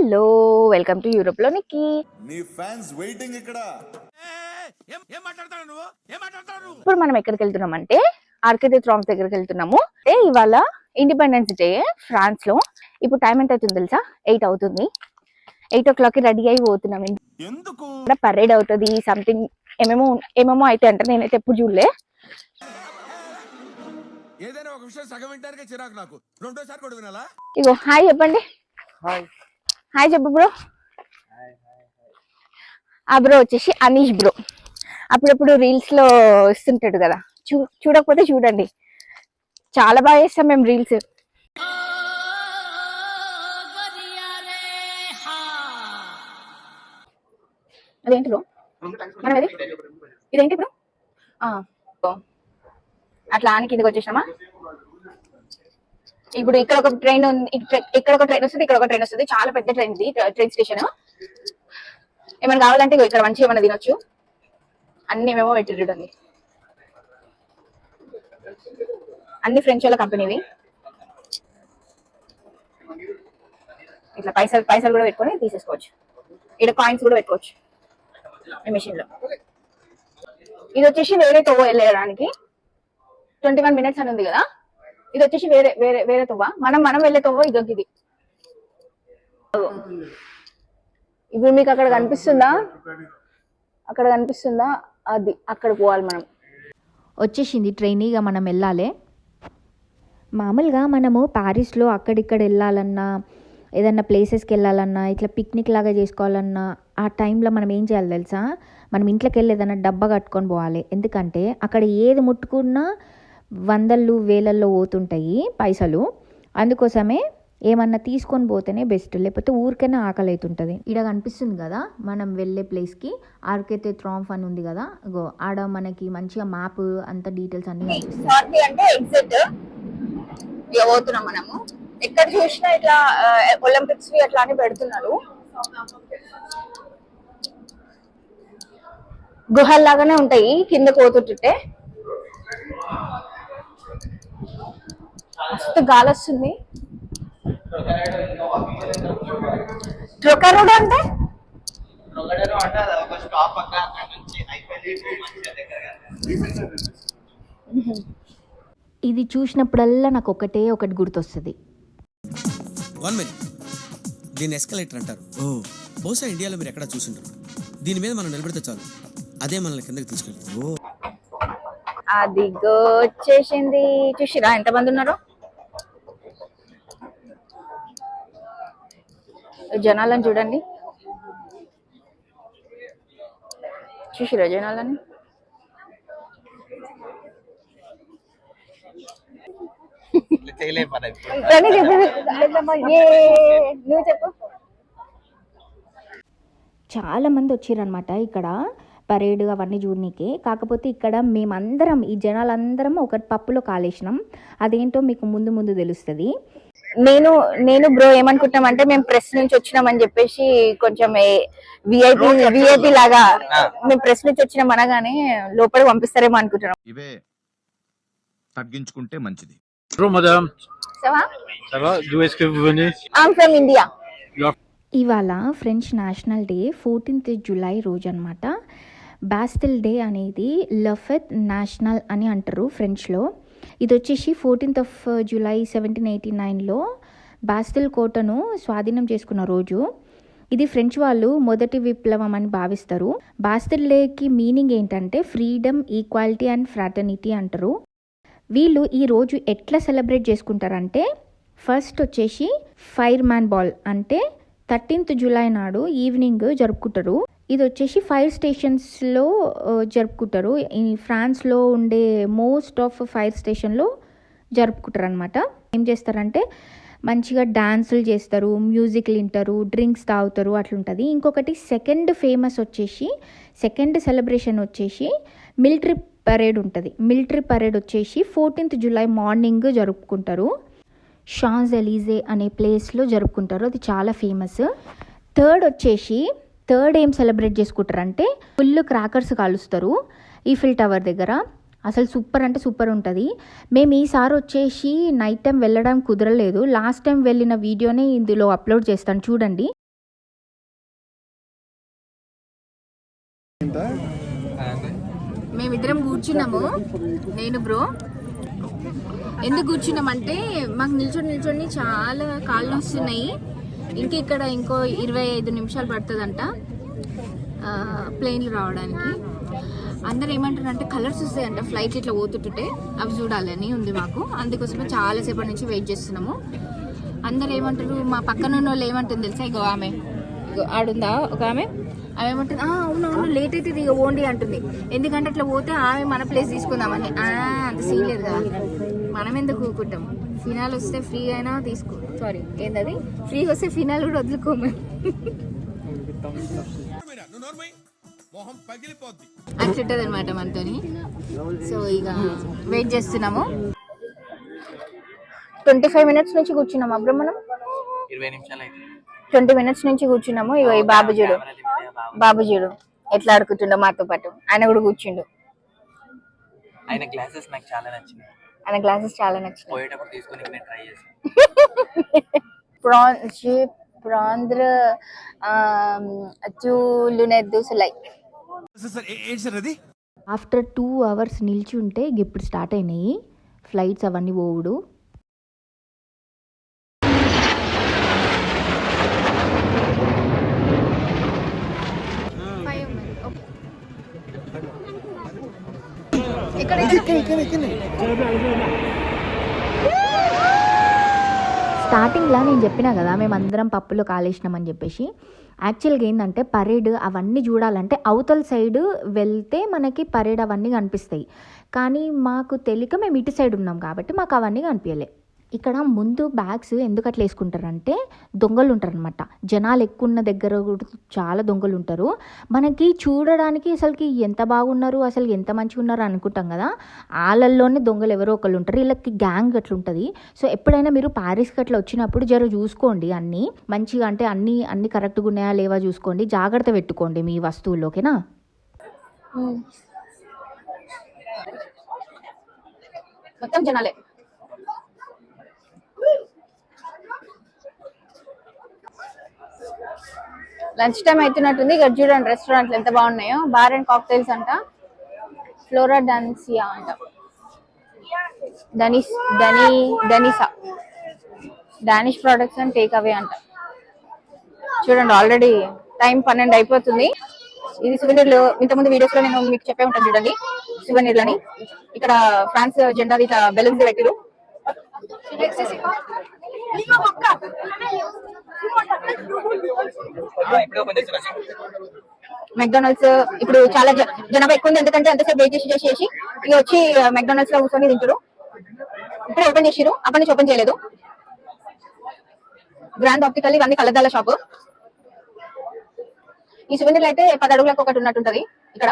Hello, welcome to Europe లో నిక్కీ. నీ fans waiting ఇక్కడ. ఇప్పుడు మనం ఎక్కడికి వెళ్తున్నామంటే ఆర్క్ ది ట్రయోంఫ్ దగ్గరికి వెళ్తున్నాము. ఇవాళ ఇండిపెండెన్స్ డే ఫ్రాన్స్ లో. ఇప్పుడు టైం ఎంత అవుతుంది తెలుసా? 8 అవుతుంది. 8 o'clock కి రెడీ అయి పోతున్నాం. ఎందుకు పరేడ్ అవుతుంది, సంథింగ్ ఏమేమో అయితే అంటే నేనైతే ఎప్పుడు చూడలే. ఏదైనా ఒక విషయం సగం వింటానికే చిరాకు నాకు. రెండోసారి కూడా వినాలా? ఇగో హాయ్ చెప్పండి. హాయ్ చెప్పు బ్రో. ఆ బ్రో వచ్చేసి అనీష్ బ్రో. అప్పుడప్పుడు రీల్స్ లో వస్తుంటాడు కదా, చూడకపోతే చూడండి, చాలా బాగా చేస్తాం మేము రీల్స్. అదేంటి బ్రో మనం ఇదేంటి బ్రో? అట్లా అని కిందకి వచ్చేసామా. ఇప్పుడు ఇక్కడ ఒక ట్రైన్ ఉంది, ఇక్కడ ఒక ట్రైన్ వస్తుంది, ఇక్కడ ఒక ట్రైన్ వస్తుంది. చాలా పెద్ద ట్రైన్ ఇది, ట్రైన్ స్టేషన్. ఏమైనా కావాలంటే ఇక్కడ మంచిగా ఏమైనా తినొచ్చు. అన్ని ఏమేమో పెట్టింది, అన్ని ఫ్రెంచ్ వాళ్ళ కంపెనీవి. ఇట్లా పైసలు కూడా పెట్టుకొని తీసేసుకోవచ్చు. ఇక్కడ కాయిన్స్ కూడా పెట్టుకోవచ్చు ఈ మెషిన్ లో. ఇది వచ్చేసి వేరే తోవ వెళ్ళడానికి 21 minutes అని ఉంది కదా. ఇది వచ్చేసి వేరే వేరే వేరే తోవ. మనం వెళ్ళే తోవ ఇది. ఇప్పుడు మీకు అక్కడ కనిపిస్తుందా? అది అక్కడ పోవాలి మనం. వచ్చేసింది ట్రైన్. ఇక మనం వెళ్ళాలి. మామూలుగా మనము ప్యారిస్లో అక్కడిక్కడ వెళ్ళాలన్నా, ఏదన్నా ప్లేసెస్కి వెళ్ళాలన్నా, ఇట్లా పిక్నిక్ లాగా చేసుకోవాలన్నా, ఆ టైంలో మనం ఏం చేయాలి తెలుసా? మనం ఇంట్లోకి వెళ్ళి ఏదన్నా డబ్బా కట్టుకొని పోవాలి. ఎందుకంటే అక్కడ ఏది ముట్టుకున్నా వందలు వేలల్లో పోతుంటాయి పైసలు. అందుకోసమే ఏమన్నా తీసుకొని పోతేనే బెస్ట్, లేకపోతే ఊరికైనా ఆకలి అవుతుంటుంది. ఇక్కడ కనిపిస్తుంది కదా మనం వెళ్ళే ప్లేస్కి, ఆర్క్ ది ట్రయోంఫ్ అని ఉంది కదా, ఆడ మనకి మంచిగా మ్యాప్ అంత డీటెయిల్స్ అన్ని కనిపిస్తాయి. అంటే ఎగ్జిట్ పోతున్నాం మనము. ఎక్కడ చూసినా ఇట్లా ఒలింపిక్స్ అట్లా అని పెడుతున్నారు. గుహల్లాగానే ఉంటాయి కింద పోతుంటే. మస్తు గాలి వస్తుంది. ట్రొకారోడ్ అంటే ఇది చూసినప్పుడల్లా నాకు ఒకటి గుర్తొస్తుంది. 1 minute. దీన్ని ఎస్కలేటర్ అంటారు. బహుశా ఇండియాలో మీరు ఎక్కడ చూసింటారు. దీని మీద మనం నిలబెడితే చాలు, అదే మనల్ని కిందకి తీసుకెళ్తాం. అది వచ్చేసింది. చూసిరా ఎంతమంది ఉన్నారో జనాలను చూడండి. చూసిరా జనాలని? చెప్పు. చాలా మంది వచ్చారనమాట ఇక్కడ పరేడ్ అవన్నీ చూడనీకే. కాకపోతే ఇక్కడ మేమందరం, ఈ జనాలందరం ఒక పప్పులో కాలేసినాం. అదేంటో మీకు ముందు తెలుస్తుంది. నేను బ్రో ఏమనుకుంటున్నామంటే, మేము ప్రెస్ నుంచి వచ్చినామని చెప్పేసి కొంచెం విఐపి లాగా మేము ప్రెస్ నుంచి వచ్చినాం అనగానే లోపలికి పంపిస్తారేమో అనుకుంటున్నాం. ఇవే తగ్గించుకుంటే మంచిది. ఇండియా. ఇవాళ French national day 14th July రోజు అనమాట. బాస్టిల్ డే అనేది లఫెత్ నేషనల్ అని అంటారు ఫ్రెంచ్లో. ఇది వచ్చేసి 14th July 1789లో బాస్టిల్ కోటను స్వాధీనం చేసుకున్న రోజు. ఇది ఫ్రెంచ్ వాళ్ళు మొదటి విప్లవం అని భావిస్తారు. బాస్టిల్ డేకి మీనింగ్ ఏంటంటే ఫ్రీడమ్, ఈక్వాలిటీ అండ్ ఫ్రాటర్నిటీ అంటారు. వీళ్ళు ఈ రోజు ఎట్లా సెలబ్రేట్ చేసుకుంటారంటే, ఫస్ట్ వచ్చేసి ఫైర్ మ్యాన్ బాల్ అంటే 13th July నాడు ఈవినింగ్ జరుపుకుంటారు. ఇది వచ్చేసి ఫైర్ స్టేషన్స్లో జరుపుకుంటారు. ఈ ఫ్రాన్స్లో ఉండే మోస్ట్ ఆఫ్ ఫైర్ స్టేషన్లో జరుపుకుంటారు అనమాట. ఏం చేస్తారంటే మంచిగా డాన్సులు చేస్తారు, మ్యూజిక్లు వింటారు, డ్రింక్స్ తాగుతారు, అట్లుంటుంది. ఇంకొకటి సెకండ్ సెలబ్రేషన్ వచ్చేసి మిలిటరీ పరేడ్ ఉంటుంది. మిలిటరీ పరేడ్ వచ్చేసి 14th July మార్నింగ్ జరుపుకుంటారు. షాన్స్ ఎలీజే అనే ప్లేస్లో జరుపుకుంటారు. అది చాలా ఫేమస్. థర్డ్ ఏం సెలబ్రేట్ చేసుకుంటారంటే ఫుల్ క్రాకర్స్ కాలుస్తారు ఈఫిల్ టవర్ దగ్గర. అసలు సూపర్ అంటే సూపర్ ఉంటుంది. మేము ఈసారి వచ్చేసి నైట్ టైం వెళ్ళడం కుదరలేదు. లాస్ట్ టైం వెళ్ళిన వీడియోనే ఇందులో అప్లోడ్ చేస్తాను చూడండి. కూర్చున్నాము నేను బ్రో. ఎందుకు కూర్చున్నామంటే మాకు నిల్చొని చాలా కాళ్ళు వస్తున్నాయి. ఇంకో 25 నిమిషాలు పడుతుందంట ప్లేన్లు రావడానికి. అందరు ఏమంటారంటే కలర్స్ వస్తాయంట ఫ్లైట్ ఇట్లా పోతుంటే, అవి చూడాలని ఉంది మాకు. అందుకోసమే చాలాసేపటి నుంచి వెయిట్ చేస్తున్నాము. అందరు ఏమంటారు, మా పక్కన ఉన్న వాళ్ళు ఏమంటుంది తెలుసా, ఇగో ఆమె, ఇగో ఆడుందా ఒక ఆమె ఏమంటుంది, అవునవును లేట్ అవుతుంది ఇక ఓండి అంటుంది. ఎందుకంటే అట్లా పోతే ఆమె మన ప్లేస్ తీసుకుందామని. అంత సీన్ లేదు కదా, మనం ఎందుకు కూకుంటాం. ఫినాల్ వస్తే ఫ్రీ అయినా ఏంటది ఫ్రీగా వస్తే ఫినాల్ కూడా వదులుకోము. అట్లుంటది అనమాట మనతోని. సో ఇక వెయిట్ చేస్తున్నాము. 25 మినిట్స్ నుంచి కూర్చున్నాము అప్పుడు మనం 20 మినిట్స్ నుంచి కూర్చున్నాము. ఇగో ఈ బాబుజీడు ఎట్లా ఆడుకుంటుండో మాతో పాటు. ఆయన కూడా కూర్చుండు. ఆయన గ్లాసెస్ నాకు చాలా నచ్చినాయి. పోయేటప్పుడు తీసుకొని నేను ట్రై చేశాను. ప్రాంద్ర చూలునెద్దు సులై. ఆఫ్టర్ 2 అవర్స్ నిలిచి ఉంటే ఇప్పుడు స్టార్ట్ అయినాయి ఫ్లైట్స్ అవన్నీ పోవుడు. స్టార్టింగ్లా నేను చెప్పినా కదా మేమందరం పప్పులో కాలేసినామని చెప్పేసి. యాక్చువల్గా ఏంటంటే పరేడ్ అవన్నీ చూడాలంటే అవతల సైడ్ వెళ్తే మనకి పరేడ్ అవన్నీ కనిపిస్తాయి. కానీ మాకు తెలియక మేము ఇటు సైడ్ ఉన్నాం కాబట్టి మాకు అవన్నీ కనిపించలే. ఇక్కడ ముందు బ్యాగ్స్ ఎందుకు అట్లా వేసుకుంటారంటే దొంగలు ఉంటారు అనమాట. జనాలు ఎక్కువ ఉన్న దగ్గర కూడా చాలా దొంగలు ఉంటారు. మనకి చూడడానికి అసలుకి ఎంత బాగున్నారు, అసలు ఎంత మంచిగా ఉన్నారు అనుకుంటాం కదా, వాళ్ళల్లోనే దొంగలు ఎవరో ఒకళ్ళు ఉంటారు. వీళ్ళకి గ్యాంగ్ అట్లా ఉంటుంది. సో ఎప్పుడైనా మీరు ప్యారిస్కి అట్లా వచ్చినప్పుడు జర చూసుకోండి అన్నీ మంచిగా, అంటే అన్నీ కరెక్ట్గా ఉన్నాయా లేవా చూసుకోండి, జాగ్రత్త పెట్టుకోండి మీ వస్తువులు. ఓకేనా? మొత్తం జనాలే. లంచ్ టైం అవుతున్నట్టుంది. ఇక్కడ చూడండి రెస్టారెంట్లు ఎంత బాగున్నాయో. బార్ అండ్ కాక్టైల్స్ అంట, ఫ్లోరా డాన్సియా అంట, డనిసా Danish products and take away అంట. చూడండి ఆల్రెడీ టైం 12 అయిపోతుంది. ఇది సువెనీర్లు. ఇంతకుముందు వీడియోస్ లో నేను మీకు చెప్పే ఉంటాను చూడండి సువెనీర్లని. ఇక్కడ ఫ్రాన్స్ జెండా ఇట్లా బెలూన్స్ పెట్టిరు. మెక్డానల్డ్స్ ఇప్పుడు చాలా జనాభా ఎక్కువ ఉంది, ఎందుకంటే అంతసేపు వెయిట్ చేసి ఇక వచ్చి మెక్డానల్డ్స్ లో కూర్చొని తింటారు. ఇప్పుడు ఓపెన్ చేసిరు, అప్పటి నుంచి ఓపెన్ చేయలేదు. గ్రాండ్ ఆప్టికల్ ఇవన్నీ కళ్ళద్దాల షాపు. ఈ సువెనీర్లు అయితే 10 అడుగులకు ఒకటి ఉన్నట్టుంటది ఇక్కడ.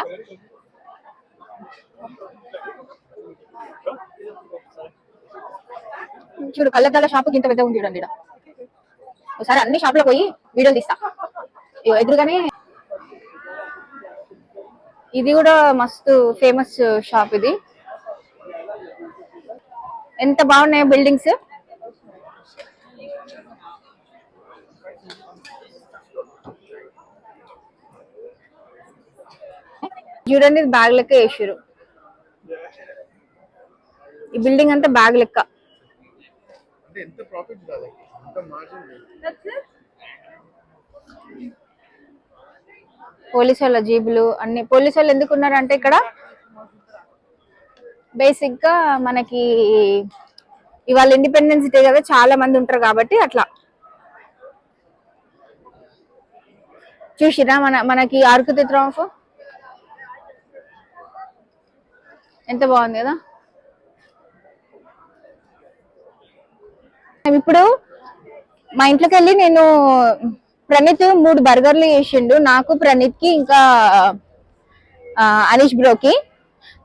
చూడు కళ్ళద్దాల షాపు ఇంత పెద్ద ఉంది చూడండి. ఇక్కడ ఒకసారి అన్ని షాపులో పోయి వీడియోలు తీస్తా. ఎదురుగానే ఇది కూడా మస్తు ఫేమస్ షాప్. ఇది ఎంత బాగున్నాయో బిల్డింగ్స్. చూడండి బ్యాగ్ లెక్క వేసారు. ఈ బిల్డింగ్ అంతా బ్యాగ్ లెక్క. పోలీసు వాళ్ళ జీబులు అన్ని. పోలీసు వాళ్ళు ఎందుకు ఉన్నారంటే ఇక్కడ బేసిక్ గా మనకి ఇవాళ ఇండిపెండెన్స్ డే కదా, చాలా మంది ఉంటారు కాబట్టి అట్లా. చూసిరా మనకి ఆర్క్ ది ట్రయంఫ్ ఎంత బాగుంది కదా. ఇప్పుడు మా ఇంట్లోకి వెళ్ళి నేను ప్రణీత్ 3 బర్గర్లు చేసిండు, నాకు, ప్రణీత్ కి, ఇంకా అనీష్ బ్రోకి.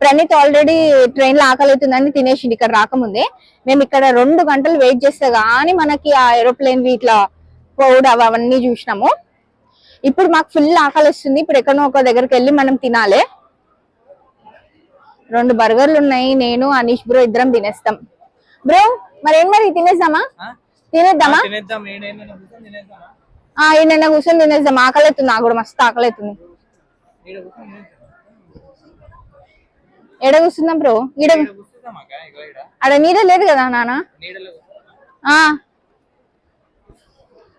ప్రణీత్ ఆల్రెడీ ట్రైన్ లో ఆకలి అవుతుందని తినేసిండు ఇక్కడ రాకముందే. మేము ఇక్కడ 2 గంటలు వెయిట్ చేస్తే గానీ మనకి ఆ ఏరోప్లేన్ ఇట్లా పోవుడు అవన్నీ చూసినాము. ఇప్పుడు మాకు ఫుల్ ఆకలి వస్తుంది. ఇప్పుడు ఎక్కడో ఒక దగ్గరికి వెళ్ళి మనం తినాలి. 2 బర్గర్లు ఉన్నాయి. నేను అనీష్ బ్రో ఇద్దరం తినేస్తాం. బ్రో మరి తినేద్దామా? ఈయన కూర్చొని తినేద్దాం. ఆకలి అవుతుంది, నాకు కూడా మస్తు ఆకలి అవుతుంది. ఎడ కూర్చుందాం బ్రో? ఈడ ఆడ నీడ లేదు కదా నాన్న.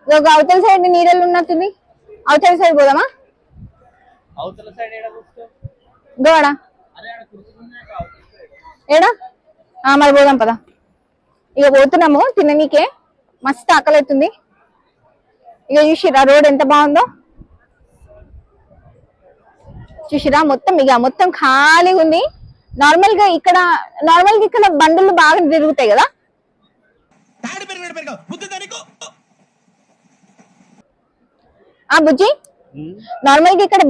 ఒక అవతల సైడ్ నీడలు ఉన్నట్టుంది. అవతల సైడ్ పోదామా? గోడా ఏడా మరి పోదాం పదా. ఇక పోతున్నాము తిననీకే. మస్తు ఆకలి అవుతుంది. ఇక చూసిరా రోడ్ ఎంత బాగుందో. చూసిరా మొత్తం ఖాళీగా ఉంది. నార్మల్ గా ఇక్కడ బండ్లు బాగా తిరుగుతాయి కదా. బుజ్జి నార్మల్ గా ఇక్కడ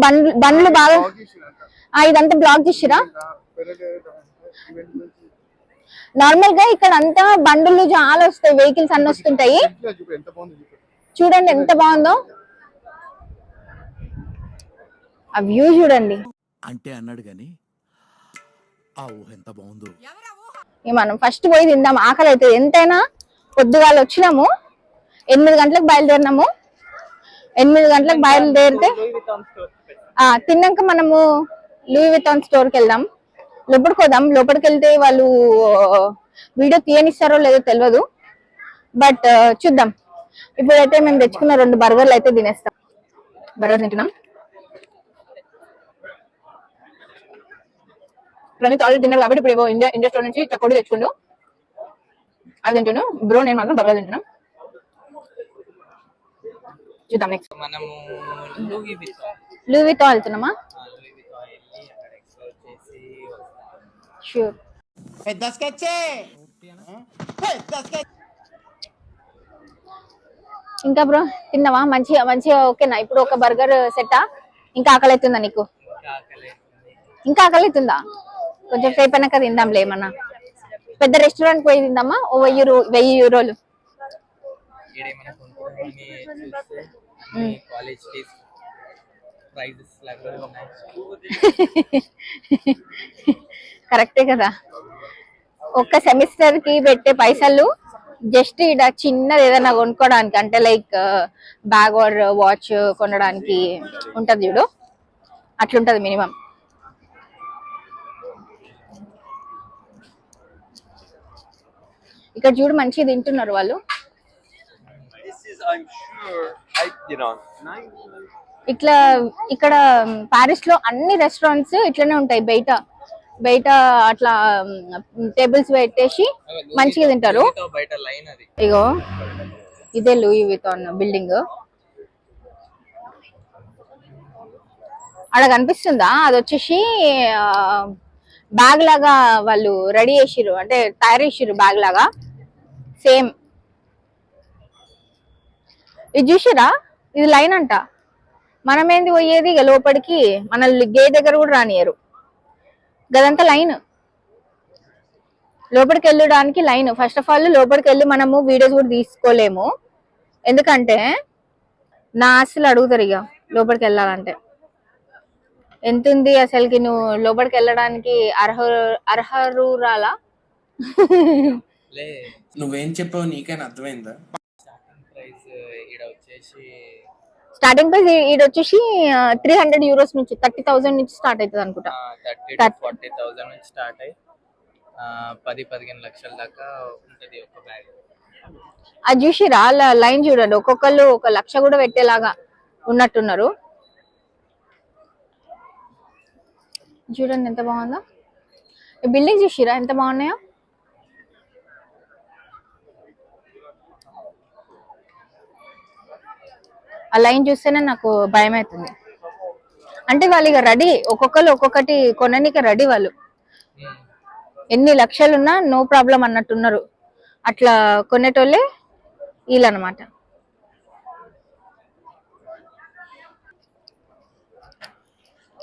బండ్లు బాగా ఇదంతా బ్లాక్ చేసిరా. నార్మల్ గా ఇక్కడ అంతా బండ్లు చాలా వస్తాయి, వెహికల్స్ అన్ని వస్తుంటాయి. చూడండి ఎంత బాగుందో ఆ వ్యూ చూడండి. అంటే అన్నాడు గాని ఆ ఊహ ఎంత బాగుందో. మనం ఫస్ట్ పోయి తిందాం, ఆకలి అవుతుంది. ఎంతైనా పొద్దుగాల వచ్చినాము, 8 గంటలకు బయలుదేరినాము. 8 గంటలకు బయలుదేరితే తిన్నాక మనము లూయి విటాన్ స్టోర్కి వెళ్దాం. లోపలికి పోదాం. లోపలికి వెళ్తే వాళ్ళు వీడియో తీయనిస్తారో లేదో తెలియదు, బట్ చూద్దాం. ఇప్పుడైతే మేము తెచ్చుకున్న 2 బర్గర్లు అయితే తినేస్తాం. బర్గర్ తింటున్నాం. ప్రణీత్ ఆల్రెడీ తిన్నారు కాబట్టి ఇప్పుడు ఇండియా స్టోర్ నుంచి చకోడి తెచ్చుకుంటూ అది తింటున్నాం. బ్రో నేను మాత్రం బర్గర్ తింటున్నాం. చూద్దాం నెక్స్ట్ మనము లూయి విటాన్ వెళ్తున్నామా? షూర్. ఇంకా బ్రో తిన్నావా? మంచిగా ఓకేనా? ఇప్పుడు ఒక బర్గర్ సెట్టా? ఇంకా ఆకలి అవుతుందా నీకు? ఇంకా ఆకలి అవుతుందా? కొంచెం సేపు అయినాక తిందాంలే. ఏమన్నా పెద్ద రెస్టారెంట్ పోయి తిందామా? ఓ 1000 యూరోలు. కరెక్టే కదా. ఒక్క సెమిస్టర్ కి పెట్టే పైసలు జస్ట్ ఇడ చిన్నది ఏదైనా కొనుక్కోడానికి, అంటే లైక్ బ్యాగ్ ఆర్ వాచ్ కొనడానికి ఉంటది చూడు, అట్లుంటది మినిమం. ఇక్కడ చూడు మంచిగా తింటున్నారు వాళ్ళు. ఇట్లా ఇక్కడ పారిస్ లో అన్ని రెస్టారెంట్స్ ఇట్లనే ఉంటాయి. బయట అట్లా టేబుల్స్ పెట్టేసి మంచిగా తింటారు. ఇగో ఇదే లూయి విటాన్ బిల్డింగ్. అక్కడ కనిపిస్తుందా? అది వచ్చేసి బ్యాగ్ లాగా వాళ్ళు రెడీ చేసిర్రు, అంటే తయారు చేసిర్రు బ్యాగ్ లాగా సేమ్. ఇది చూసిరా? ఇది లైన్ అంట. మనం ఏంది పోయేది ఇక లోపలికి, మనల్ని గేట్ దగ్గర కూడా రానియరు. గదంతా లైన్. లోపలికి వెళ్ళడానికి లైన్. ఫస్ట్ ఆఫ్ ఆల్ లోపలికి వెళ్ళి మనము వీడియోస్ కూడా తీసుకోలేము, ఎందుకంటే నా ఆస్తులు అడుగుతారు ఇక లోపలికి వెళ్ళాలంటే. ఎంత ఉంది అసలుకి? నువ్వు లోపలికి వెళ్ళడానికి అర్హరురాలా? నువ్వేం చెప్పావు నీకైనా అర్థమైందా? స్టార్టింగ్ ప్రైస్ ఇది వచ్చేసి 300 యూరోస్ నుంచి 30,000 నుంచి స్టార్ట్ అవుతుంది అనుకుంటా. 40,000 నుంచి స్టార్ట్ అయ్యి 10-15 లక్షల దాకా ఉంటది ఒక బ్యాగ్. అది చూసిరా లైన్ చూడండి, ఒక్కొక్కళ్ళు 1 లక్ష కూడా పెట్టేలాగా ఉన్నట్టున్నారు. చూడండి ఎంత బాగుందో. ఈ బిల్డింగ్ చూసిరా ఎంత బాగున్నాయో. ఆ లైన్ చూస్తేనే నాకు భయం అవుతుంది. అంటే వాళ్ళు ఇక రెడీ, ఒక్కొక్కరు ఒక్కొక్కటి కొననీకి రెడీ. వాళ్ళు ఎన్ని లక్షలున్నా నో ప్రాబ్లం అన్నట్టున్నారు. అట్లా కొనేటోళ్ళే వీళ్ళనమాట.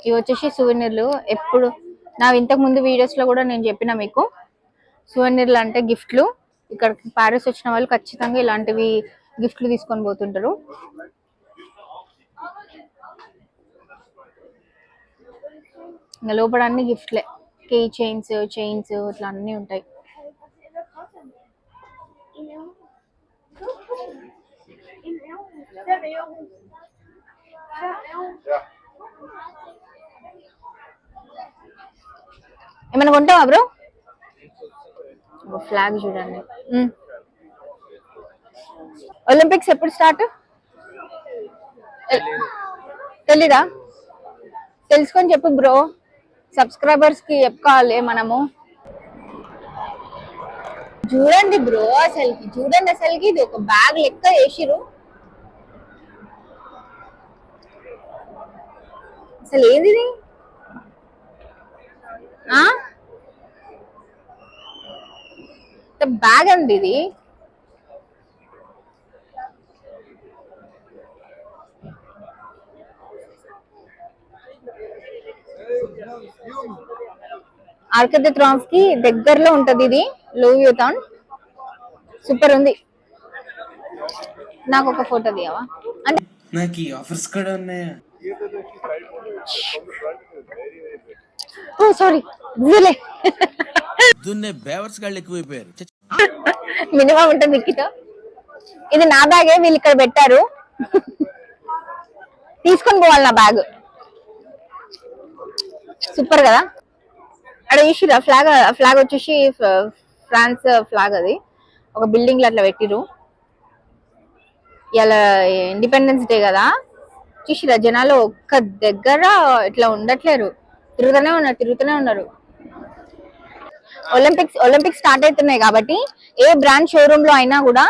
ఇవి వచ్చేసి సువెనీర్లు. ఎప్పుడు ఇంతకు ముందు వీడియోస్ లో కూడా నేను చెప్పిన మీకు, సువెనీర్లు అంటే గిఫ్ట్లు. ఇక్కడ పారిస్ వచ్చిన వాళ్ళు ఖచ్చితంగా ఇలాంటివి గిఫ్ట్లు తీసుకొని పోతుంటారు. ఇంకా లోపల అన్ని గిఫ్ట్లే, కీ చైన్స్ ఇట్లా అన్ని ఉంటాయి. ఏమైనా కొంటావా బ్రో? ఫ్లాగ్ చూడండి. ఒలింపిక్స్ ఎప్పుడు స్టార్ట్ తెలీదా? తెలుసుకొని చెప్పు బ్రో, సబ్స్క్రైబర్స్ కి చెప్పుకోవాలి మనము. చూడండి బ్రో, అసలుకి ఇది ఒక బ్యాగ్ లెక్క వేసిరు. అసలు ఏంది ఇది? బ్యాగ్ అండి ఇది. ఆర్క్ ది ట్రాన్స్ కి దగ్గరలో ఉంటది ఇది, లూయి వ్యూటాన్. సూపర్ ఉంది. నాకు ఒక ఫోటో తీయవా? అంటే నాకు ఈ ఆఫర్స్ కూడా ఉన్నాయా? ఓ సారీ, దున్నే బేవర్స్ గాళ్ళు ఎక్కువైపోయారు. మినిమం ఉంటుంది నిక్కితో. ఇది నా బ్యాగే, వీళ్ళు ఇక్కడ పెట్టారు. తీసుకొని పోవాలి నా బ్యాగ్. సూపర్ కదా. అక్కడ చూసిరా ఫ్లాగ్? ఫ్లాగ్ వచ్చేసి ఫ్రాన్స్ ఫ్లాగ్. అది ఒక బిల్డింగ్ లో అట్లా పెట్టిరు. ఇలా ఇండిపెండెన్స్ డే కదా, చూసిరా జనాలు ఒక్క దగ్గర ఇట్లా ఉండట్లేరు, తిరుగుతూనే ఉన్నారు. ఒలింపిక్స్ స్టార్ట్ అవుతున్నాయి కాబట్టి ఏ బ్రాండ్ షోరూమ్ లో అయినా కూడా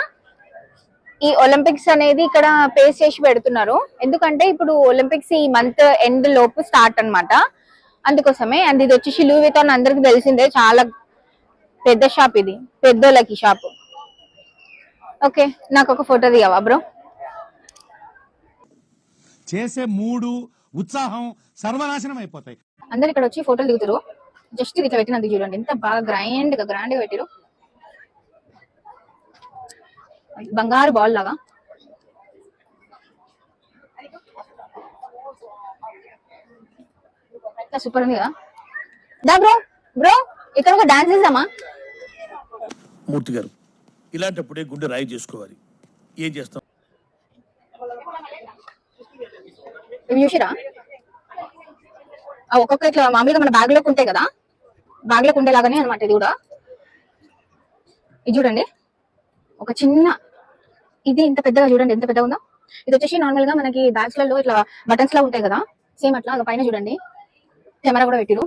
ఈ ఒలింపిక్స్ అనేది ఇక్కడ పేస్ట్ చేసి పెడుతున్నారు. ఎందుకంటే ఇప్పుడు ఒలింపిక్స్ ఈ మంత్ ఎండ్ లోపు స్టార్ట్ అన్నమాట, అందుకోసమే. అండ్ ఇది వచ్చేసి లూయి వ్యూటాన్ అందరికి తెలిసిందే, చాలా పెద్ద షాప్ ఇది, పెద్దోళ్ళకి షాప్. ఓకే, నాకు ఒక ఫోటో తీయవా బ్రో? చేసే మూడు ఉత్సాహం సర్వనాశనం అయిపోతాయి. అందరు ఇక్కడ వచ్చి ఫోటోలు దిగుతారు. జస్ట్ ఇట్లా పెట్టినందుకు చూడండి, ఎంత బాగా గ్రాండ్ గా పెట్టిరు. బంగారు బాల్ లాగా. సూపర్ ఉంది కదా. దా బ్రో ఇక్కడ ఒక డాన్స్ చేద్దామా? మూర్తి గారు, ఇలాంటప్పుడే గుండె రాయి చేసుకోవాలి. ఏం చేస్తాం? ఇవి చూసిరా? ఒక్కొక్క ఇట్లా మామూలుగా మన బ్యాగ్ లోకి ఉంటాయి కదా, బ్యాగ్ లోకి ఉండేలాగానే అనమాట ఇది కూడా. ఇది చూడండి, ఒక చిన్న ఇది ఇంత పెద్దగా, చూడండి ఎంత పెద్దగా ఉందో. ఇది వచ్చేసి నార్మల్ గా మనకి బ్యాగ్స్ లలో ఇట్లా బటన్స్ లా ఉంటాయి కదా, సేమ్ అట్లా. పైన చూడండి కెమెరా కూడా పెట్టిరు.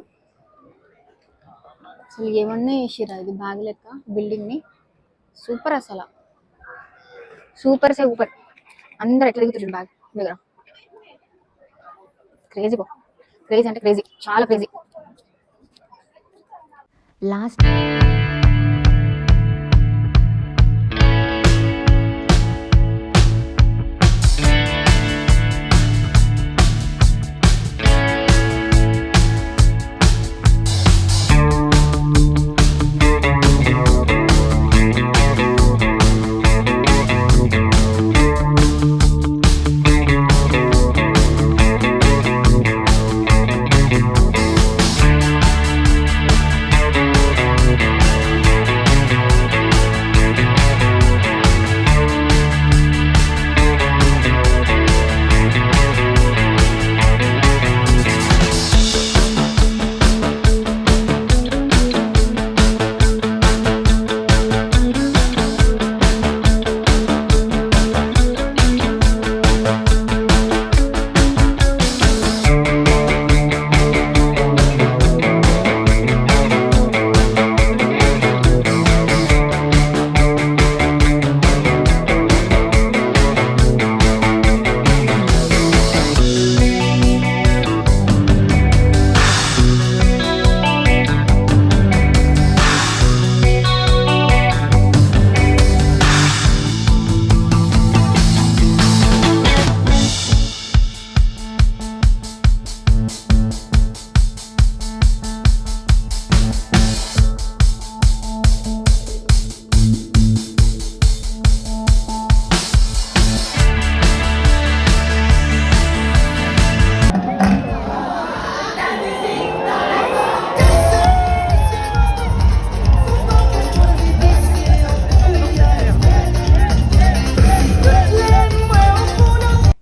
అసలు ఏమన్నా వేసిరా ఇది బ్యాగ్ లెక్క బిల్డింగ్ ని. సూపర్, అసలు సూపర్ అందరు ఎట్లా దిగుతుంది బ్యాగ్ దగ్గర. క్రేజీ అంటే క్రేజీ, చాలా క్రేజీ. లాస్ట్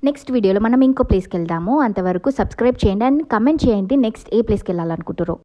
నెక్స్ట్ వీడియోలో మనం ఇంకో ప్లేస్కి వెళ్దాము. అంతవరకు సబ్స్క్రైబ్ చేయండి అండ్ కమెంట్ చేయండి నెక్స్ట్ ఏ ప్లేస్కి వెళ్ళాలనుకుంటారో.